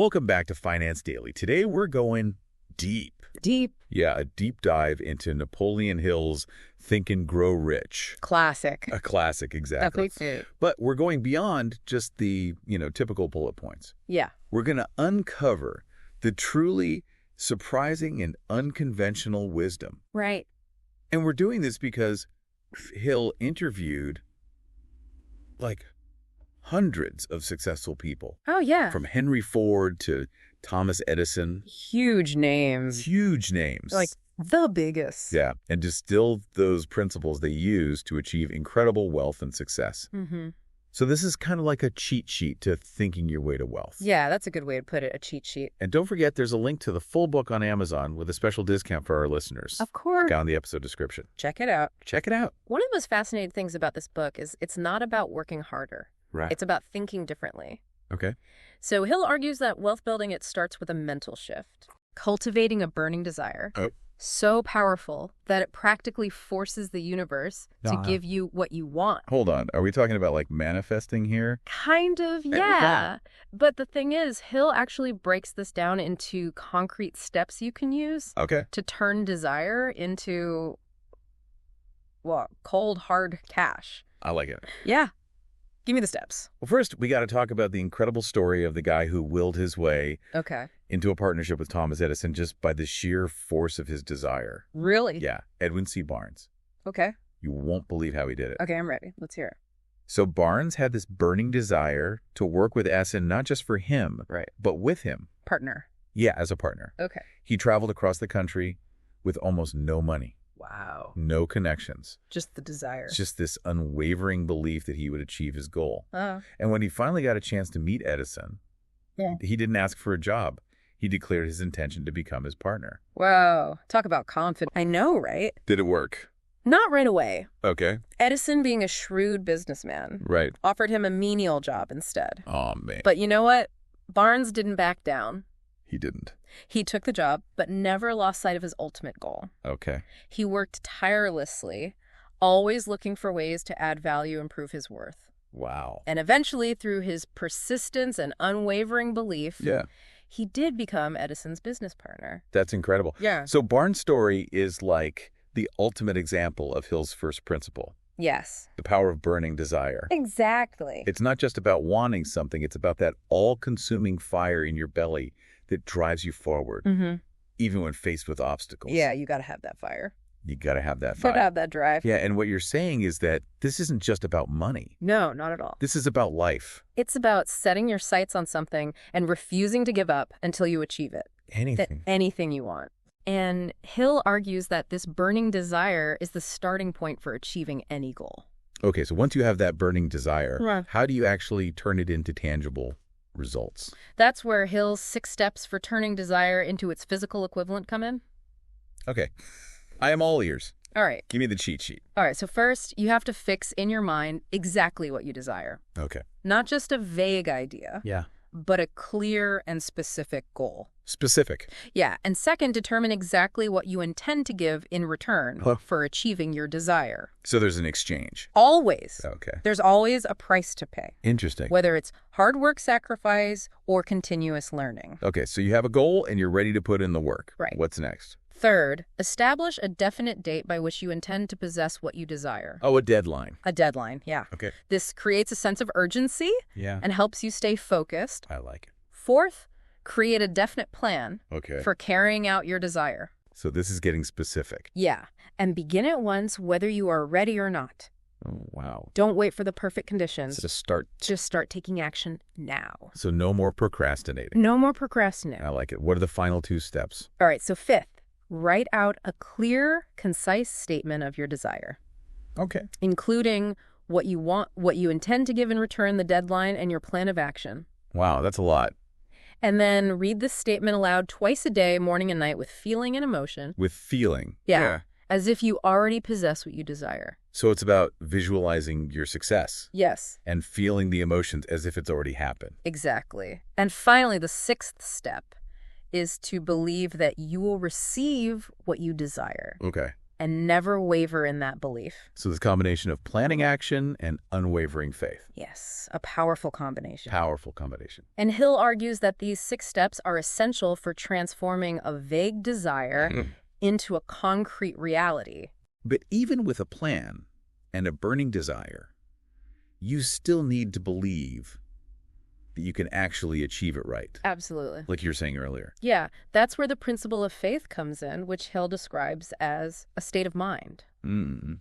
Welcome back to Finance Daily. Today we're going deep. Deep. Yeah, a deep dive into Napoleon Hill's Think and Grow Rich. Classic. A classic, exactly. Definitely. But we're going beyond just the, typical bullet points. Yeah. We're going to uncover the truly surprising and unconventional wisdom. Right. And we're doing this because Hill interviewed like hundreds of successful people. Oh, yeah. From Henry Ford to Thomas Edison. Huge names. Huge names. Like the biggest. Yeah, and distilled those principles they use to achieve incredible wealth and success. Mm-hmm. So this is kind of like a cheat sheet to thinking your way to wealth. Yeah, that's a good way to put it, a cheat sheet. And don't forget, there's a link to the full book on Amazon with a special discount for our listeners. Of course. Down in the episode description. Check it out. Check it out. One of the most fascinating things about this book is it's not about working harder. Right. It's about thinking differently. Okay. So Hill argues that wealth building, it starts with a mental shift. Cultivating a burning desire. Oh. So powerful that it practically forces the universe to give you what you want. Hold on. Are we talking about like manifesting here? Kind of, yeah. But the thing is, Hill actually breaks this down into concrete steps you can use to turn desire into, cold, hard cash. I like it. Yeah. Give me the steps. Well, first, we got to talk about the incredible story of the guy who willed his way into a partnership with Thomas Edison just by the sheer force of his desire. Really? Yeah. Edwin C. Barnes. Okay. You won't believe how he did it. Okay, I'm ready. Let's hear it. So Barnes had this burning desire to work with Edison, not just for him, but with him. Partner. Yeah, as a partner. Okay. He traveled across the country with almost no money. Wow. No connections. Just the desire. It's just this unwavering belief that he would achieve his goal. Oh. And when he finally got a chance to meet Edison, he didn't ask for a job. He declared his intention to become his partner. Wow. Talk about confidence. I know, right? Did it work? Not right away. Okay. Edison, being a shrewd businessman, offered him a menial job instead. Oh, man. But you know what? Barnes didn't back down. He didn't. He took the job, but never lost sight of his ultimate goal. Okay. He worked tirelessly, always looking for ways to add value and prove his worth. Wow. And eventually, through his persistence and unwavering belief, he did become Edison's business partner. That's incredible. Yeah. So Barnes' story is like the ultimate example of Hill's first principle. Yes. The power of burning desire. Exactly. It's not just about wanting something. It's about that all-consuming fire in your belly that drives you forward, even when faced with obstacles. Yeah, you got to have that fire. You got to have that fire. Got to have that drive. Yeah, and what you're saying is that this isn't just about money. No, not at all. This is about life. It's about setting your sights on something and refusing to give up until you achieve it. Anything. Anything you want. And Hill argues that this burning desire is the starting point for achieving any goal. Okay, so once you have that burning desire, how do you actually turn it into tangible results? That's where Hill's 6 steps for turning desire into its physical equivalent come in. Okay. I am all ears. All right. Give me the cheat sheet. All right, so first, you have to fix in your mind exactly what you desire. Okay. Not just a vague idea. Yeah. But a clear and specific goal. Specific. Yeah, and second, determine exactly what you intend to give in return for achieving your desire. So there's an exchange. Always. Okay. There's always a price to pay. Interesting. Whether it's hard work sacrifice or continuous learning. Okay, so you have a goal and you're ready to put in the work. Right. What's next? Third, establish a definite date by which you intend to possess what you desire. Oh, a deadline. A deadline, yeah. Okay. This creates a sense of urgency and helps you stay focused. I like it. Fourth, create a definite plan for carrying out your desire. So this is getting specific. Yeah, and begin at once whether you are ready or not. Oh, wow. Don't wait for the perfect conditions. Just start taking action now. So no more procrastinating. No more procrastinating. I like it. What are the final 2 steps? All right, so fifth, write out a clear, concise statement of your desire. Okay. Including what you want, what you intend to give in return, the deadline, and your plan of action. Wow, that's a lot. And then read this statement aloud twice a day, morning and night, with feeling and emotion. With feeling. Yeah. As if you already possess what you desire. So it's about visualizing your success. Yes. And feeling the emotions as if it's already happened. Exactly. And finally, the 6th step is to believe that you will receive what you desire. Okay. and never waver in that belief. So this combination of planning action and unwavering faith. Yes, a powerful combination. Powerful combination. And Hill argues that these 6 steps are essential for transforming a vague desire into a concrete reality. But even with a plan and a burning desire, you still need to believe that you can actually achieve it right. Absolutely. Like you were saying earlier. Yeah, that's where the principle of faith comes in, which Hill describes as a state of mind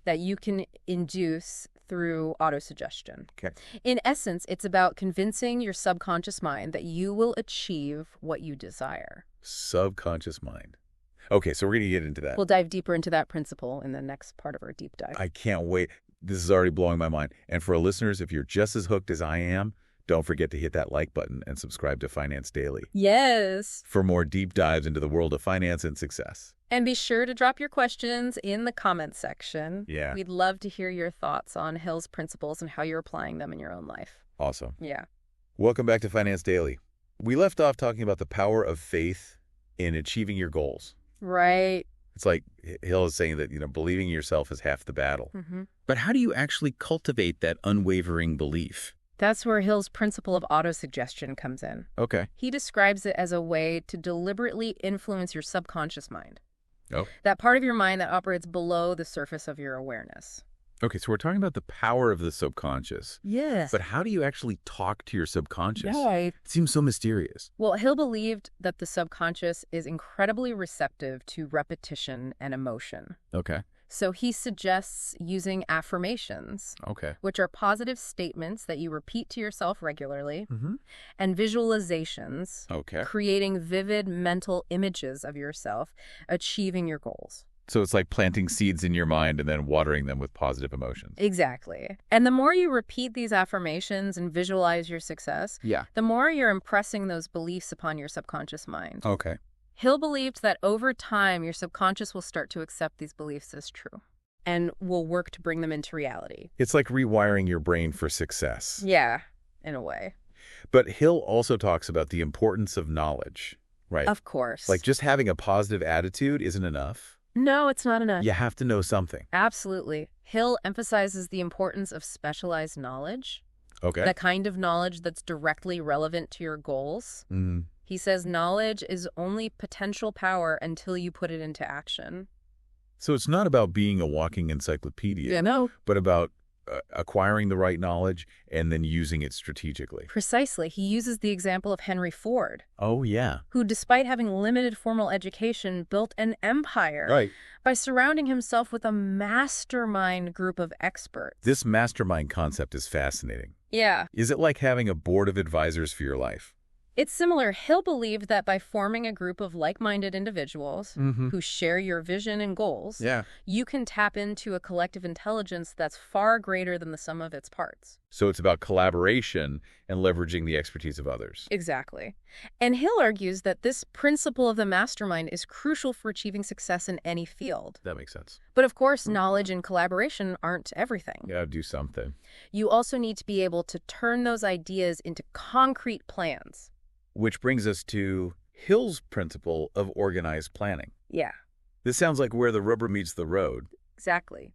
that you can induce through autosuggestion. Okay. In essence, it's about convincing your subconscious mind that you will achieve what you desire. Subconscious mind. Okay, so we're going to get into that. We'll dive deeper into that principle in the next part of our deep dive. I can't wait. This is already blowing my mind. And for our listeners, if you're just as hooked as I am, don't forget to hit that like button and subscribe to Finance Daily. Yes. For more deep dives into the world of finance and success. And be sure to drop your questions in the comments section. Yeah. We'd love to hear your thoughts on Hill's principles and how you're applying them in your own life. Awesome. Yeah. Welcome back to Finance Daily. We left off talking about the power of faith in achieving your goals. Right. It's like Hill is saying that, believing in yourself is half the battle. But how do you actually cultivate that unwavering belief? That's where Hill's principle of autosuggestion comes in. Okay. He describes it as a way to deliberately influence your subconscious mind. Oh. That part of your mind that operates below the surface of your awareness. Okay, so we're talking about the power of the subconscious. Yes. But how do you actually talk to your subconscious? Right. It seems so mysterious. Well, Hill believed that the subconscious is incredibly receptive to repetition and emotion. Okay. So he suggests using affirmations, which are positive statements that you repeat to yourself regularly, and visualizations, creating vivid mental images of yourself achieving your goals. So it's like planting seeds in your mind and then watering them with positive emotions. Exactly. And the more you repeat these affirmations and visualize your success, the more you're impressing those beliefs upon your subconscious mind. Okay. Hill believed that over time, your subconscious will start to accept these beliefs as true and will work to bring them into reality. It's like rewiring your brain for success. Yeah, in a way. But Hill also talks about the importance of knowledge, right? Of course. Like just having a positive attitude isn't enough. No, it's not enough. You have to know something. Absolutely. Hill emphasizes the importance of specialized knowledge. Okay. The kind of knowledge that's directly relevant to your goals. He says knowledge is only potential power until you put it into action. So it's not about being a walking encyclopedia, but about acquiring the right knowledge and then using it strategically. Precisely. He uses the example of Henry Ford. Oh, yeah. Who, despite having limited formal education, built an empire by surrounding himself with a mastermind group of experts. This mastermind concept is fascinating. Yeah. Is it like having a board of advisors for your life? It's similar. Hill believed that by forming a group of like-minded individuals who share your vision and goals, you can tap into a collective intelligence that's far greater than the sum of its parts. So it's about collaboration and leveraging the expertise of others. Exactly. And Hill argues that this principle of the mastermind is crucial for achieving success in any field. That makes sense. But of course, knowledge and collaboration aren't everything. You gotta do something. You also need to be able to turn those ideas into concrete plans. Which brings us to Hill's principle of organized planning. Yeah. This sounds like where the rubber meets the road. Exactly.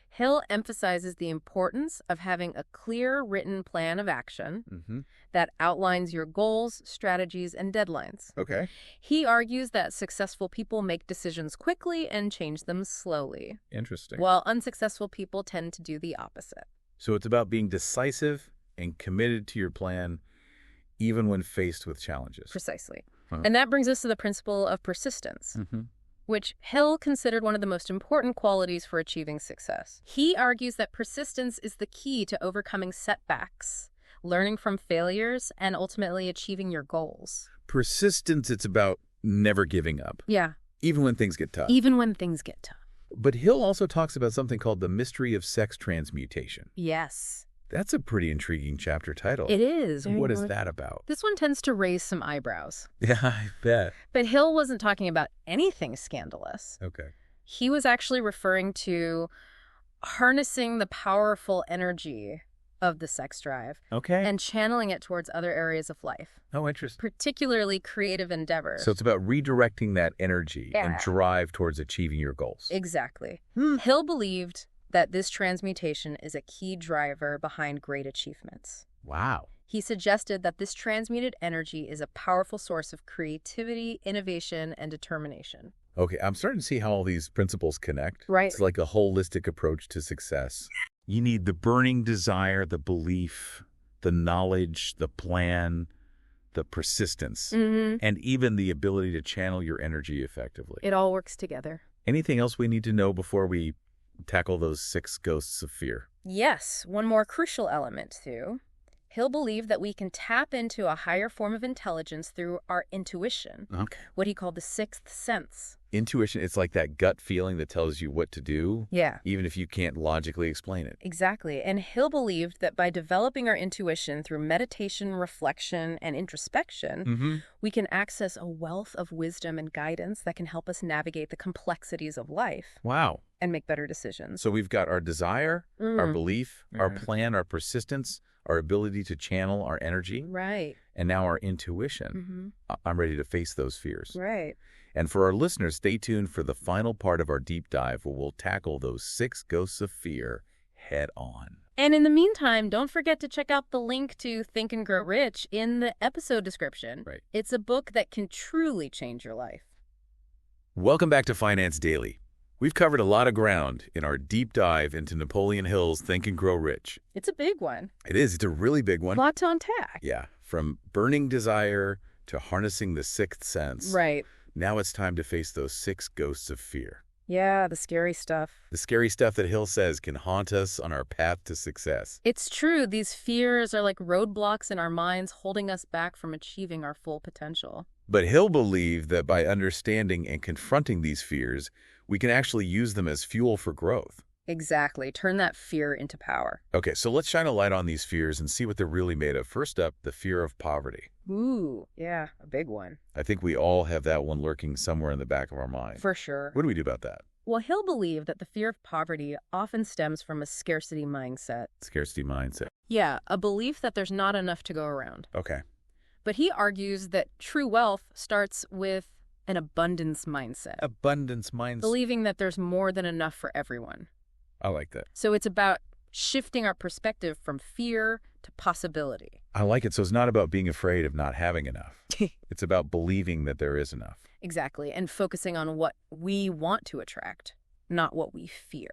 Hill emphasizes the importance of having a clear written plan of action that outlines your goals, strategies, and deadlines. Okay. He argues that successful people make decisions quickly and change them slowly. Interesting. While unsuccessful people tend to do the opposite. So it's about being decisive and committed to your plan even when faced with challenges. Precisely. And that brings us to the principle of persistence, which Hill considered one of the most important qualities for achieving success. He argues that persistence is the key to overcoming setbacks, learning from failures, and ultimately achieving your goals. Persistence, it's about never giving up. Yeah. Even when things get tough. Even when things get tough. But Hill also talks about something called the mystery of sex transmutation. Yes. That's a pretty intriguing chapter title. It is. What is that about? This one tends to raise some eyebrows. Yeah, I bet. But Hill wasn't talking about anything scandalous. Okay. He was actually referring to harnessing the powerful energy of the sex drive. Okay. And channeling it towards other areas of life. Oh, interesting. Particularly creative endeavors. So it's about redirecting that energy and drive towards achieving your goals. Exactly. Hill believed that this transmutation is a key driver behind great achievements. Wow. He suggested that this transmuted energy is a powerful source of creativity, innovation, and determination. Okay, I'm starting to see how all these principles connect. Right. It's like a holistic approach to success. You need the burning desire, the belief, the knowledge, the plan, the persistence, and even the ability to channel your energy effectively. It all works together. Anything else we need to know before we tackle those 6 ghosts of fear? Yes, one more crucial element, too. Hill believed that we can tap into a higher form of intelligence through our intuition, what he called the 6th sense. Intuition, it's like that gut feeling that tells you what to do, even if you can't logically explain it. Exactly. And Hill believed that by developing our intuition through meditation, reflection, and introspection, we can access a wealth of wisdom and guidance that can help us navigate the complexities of life. Wow. And make better decisions. So we've got our desire, our belief, our plan, our persistence, our ability to channel our energy. Right. And now our intuition. I'm ready to face those fears. Right. And for our listeners, stay tuned for the final part of our deep dive where we'll tackle those 6 ghosts of fear head on. And in the meantime, don't forget to check out the link to Think and Grow Rich in the episode description. Right. It's a book that can truly change your life. Welcome back to Finance Daily. We've covered a lot of ground in our deep dive into Napoleon Hill's Think and Grow Rich. It's a big one. It is. It's a really big one. A lot to unpack. Yeah. From burning desire to harnessing the 6th sense. Right. Now it's time to face those 6 ghosts of fear. Yeah, the scary stuff. The scary stuff that Hill says can haunt us on our path to success. It's true. These fears are like roadblocks in our minds holding us back from achieving our full potential. But Hill believed that by understanding and confronting these fears, we can actually use them as fuel for growth. Exactly. Turn that fear into power. Okay, so let's shine a light on these fears and see what they're really made of. First up, the fear of poverty. Ooh, yeah, a big one. I think we all have that one lurking somewhere in the back of our mind. For sure. What do we do about that? Well, Hill believed that the fear of poverty often stems from a scarcity mindset. Scarcity mindset. Yeah, a belief that there's not enough to go around. Okay. But he argues that true wealth starts with an abundance mindset. Abundance mindset. Believing that there's more than enough for everyone. I like that. So it's about shifting our perspective from fear to possibility. I like it. So it's not about being afraid of not having enough. It's about believing that there is enough. Exactly. And focusing on what we want to attract, not what we fear.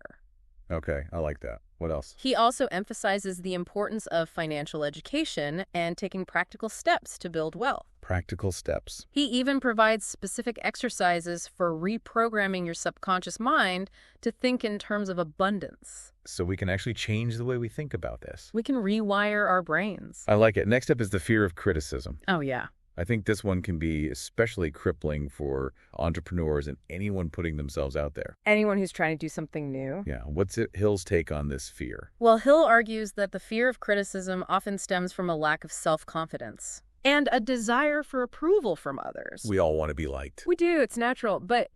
Okay, I like that. What else? He also emphasizes the importance of financial education and taking practical steps to build wealth. Practical steps. He even provides specific exercises for reprogramming your subconscious mind to think in terms of abundance. So we can actually change the way we think about this. We can rewire our brains. I like it. Next up is the fear of criticism. Oh, yeah. I think this one can be especially crippling for entrepreneurs and anyone putting themselves out there. Anyone who's trying to do something new. Yeah. What's Hill's take on this fear? Well, Hill argues that the fear of criticism often stems from a lack of self-confidence and a desire for approval from others. We all want to be liked. We do. It's natural. But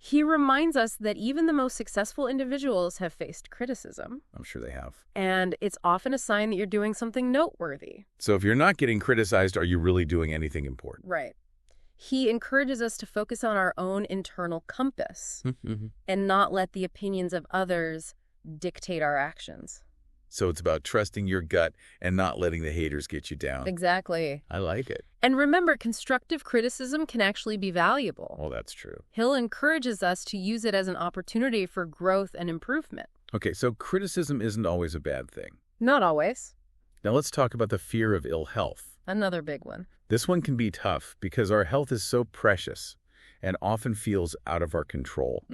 he reminds us that even the most successful individuals have faced criticism. I'm sure they have. And it's often a sign that you're doing something noteworthy. So if you're not getting criticized, are you really doing anything important? Right. He encourages us to focus on our own internal compass and not let the opinions of others dictate our actions. So it's about trusting your gut and not letting the haters get you down. Exactly. I like it. And remember, constructive criticism can actually be valuable. Well, that's true. Hill encourages us to use it as an opportunity for growth and improvement. Okay, so criticism isn't always a bad thing. Not always. Now let's talk about the fear of ill health. Another big one. This one can be tough because our health is so precious and often feels out of our control.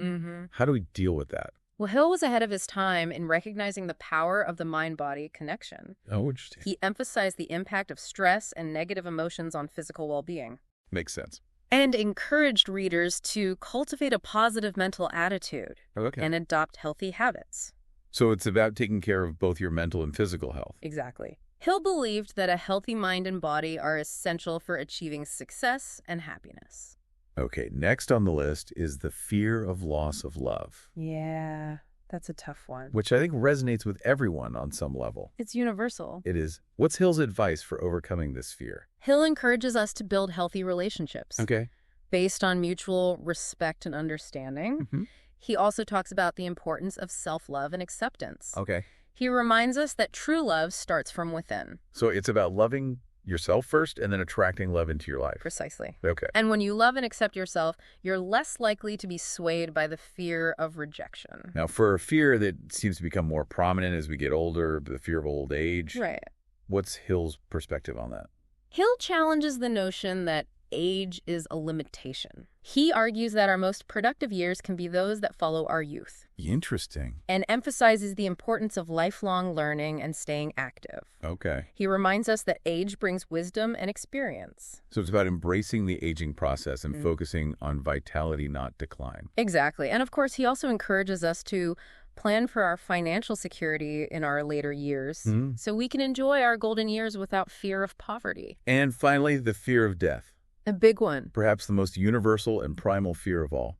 How do we deal with that? Well, Hill was ahead of his time in recognizing the power of the mind-body connection. Oh, interesting. He emphasized the impact of stress and negative emotions on physical well-being. Makes sense. And encouraged readers to cultivate a positive mental attitude and adopt healthy habits. So it's about taking care of both your mental and physical health. Exactly. Hill believed that a healthy mind and body are essential for achieving success and happiness. Okay, next on the list is the fear of loss of love. Yeah. That's a tough one. which I think resonates with everyone on some level. It's universal. It is. What's Hill's advice for overcoming this fear? Hill encourages us to build healthy relationships Okay. based on mutual respect and understanding. He also talks about the importance of self-love and acceptance. Okay. He reminds us that true love starts from within. So it's about loving yourself first and then attracting love into your life. Precisely. Okay. And when you love and accept yourself, you're less likely to be swayed by the fear of rejection. Now, for a fear that seems to become more prominent as we get older, the fear of old age, Right. what's Hill's perspective on that? Hill challenges the notion that age is a limitation. He argues that our most productive years can be those that follow our youth, Interesting. and emphasizes the importance of lifelong learning and staying active. Okay. He reminds us that age brings wisdom and experience. So it's about embracing the aging process and focusing on vitality, not decline. Exactly. And of course, he also encourages us to plan for our financial security in our later years so we can enjoy our golden years without fear of poverty. And finally, the fear of death. A big one. Perhaps the most universal and primal fear of all.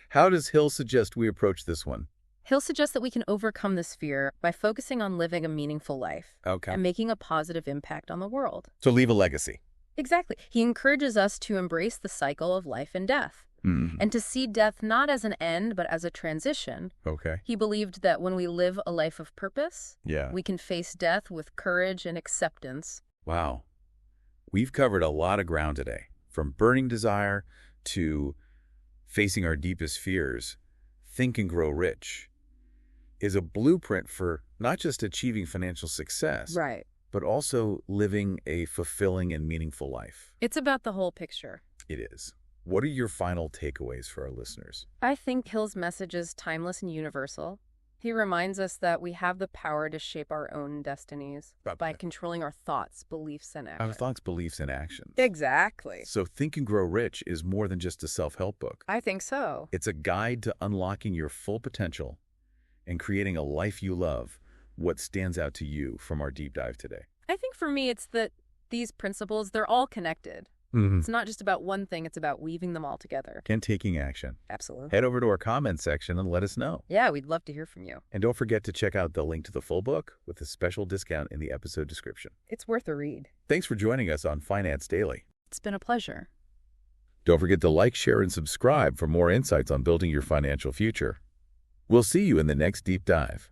How does Hill suggest we approach this one? Hill suggests that we can overcome this fear by focusing on living a meaningful life Okay. and making a positive impact on the world. So leave a legacy. Exactly. He encourages us to embrace the cycle of life and death and to see death not as an end, but as a transition. Okay. He believed that when we live a life of purpose, Yeah. we can face death with courage and acceptance. Wow. We've covered a lot of ground today, from burning desire to facing our deepest fears. Think and Grow Rich is a blueprint for not just achieving financial success, Right. but also living a fulfilling and meaningful life. It's about the whole picture. It is. What are your final takeaways for our listeners? I think Hill's message is timeless and universal. He reminds us that we have the power to shape our own destinies by controlling our thoughts, beliefs, and actions. Our thoughts, beliefs, and actions. Exactly. So Think and Grow Rich is more than just a self-help book. I think so. It's a guide to unlocking your full potential and creating a life you love. What stands out to you from our deep dive today? I think for me, it's that these principles, they're all connected. It's not just about one thing, it's about weaving them all together. And taking action. Absolutely. Head over to our comments section and let us know. Yeah, we'd love to hear from you. And don't forget to check out the link to the full book with a special discount in the episode description. It's worth a read. Thanks for joining us on Finance Daily. It's been a pleasure. Don't forget to like, share, and subscribe for more insights on building your financial future. We'll see you in the next deep dive.